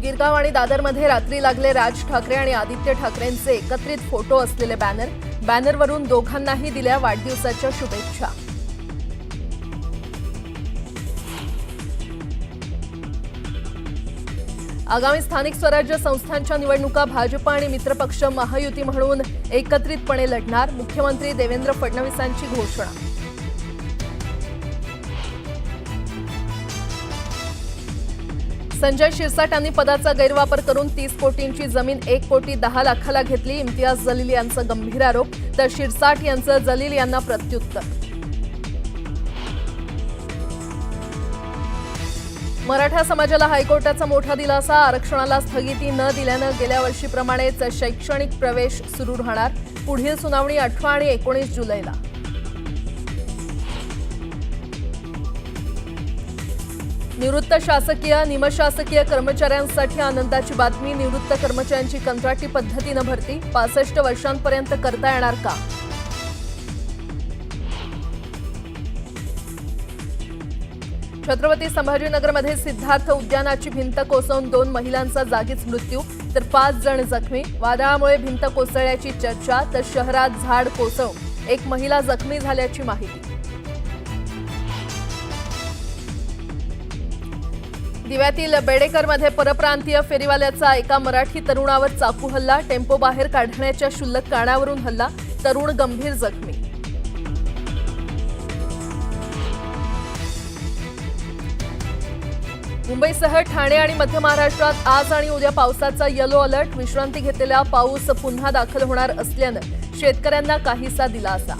गिरगाव आणि दादरमध्ये रात्री लागले राज ठाकरे आणि आदित्य ठाकरेंचे एकत्रित फोटो असलेले बॅनरवरून दोघांनाही दिल्या वाढदिवसाच्या शुभेच्छा। आगामी स्थानिक स्वराज्य संस्थांच्या निवडणुका भाजप आणि मित्रपक्ष महायुती म्हणून एकत्रितपणे लढणार, मुख्यमंत्री देवेंद्र फडणवीसांची घोषणा। संजय शिरसाट यांनी पदाचा गैरवापर करून 30 कोटींची जमीन 1 कोटी 10 लाखाला घेतली, इम्तियाज जलील यांचा गंभीर आरोप, तर शिरसाट यांचं जलील यांना प्रत्युत्तर। मराठा समाजाला हायकोर्टाचा मोठा दिलासा, आरक्षणाला स्थगिती न दिल्यानं गेल्या वर्षीप्रमाणेच शैक्षणिक प्रवेश सुरू राहणार, पुढील सुनावणी 18 आणि 19 जुलैला। निवृत्त शासकीय निमशासकीय कर्मचाऱ्यांसाठी आनंदाची बातमी, निवृत्त कर्मचाऱ्यांची कंत्राटी पद्धतीनं भरती, 65 वर्षांपर्यंत करता येणार का? छत्रपती संभाजीनगरमध्ये सिद्धार्थ उद्यानाची भिंत कोसळून 2 महिलांचा जागीच मृत्यू, तर 5 जण जखमी, वादळामुळे भिंत कोसळल्याची चर्चा, तर शहरात झाड कोसळून 1 महिला जखमी झाल्याची माहिती। दिव्यातील बेडेकरमध्ये परप्रांतीय फेरीवाल्याचा एका मराठी तरुणावर चाकू हल्ला, टेम्पो बाहेर काढण्याच्या क्षुल्लक कारणावरून हल्ला, तरुण गंभीर जखमी। मुंबईसह ठाणे आणि मध्य महाराष्ट्रात आज आणि उद्या पावसाचा येलो अलर्ट, विश्रांती घेतलेला पाऊस पुन्हा दाखल होणार असल्यानं शेतकऱ्यांना काहीसा दिलासा।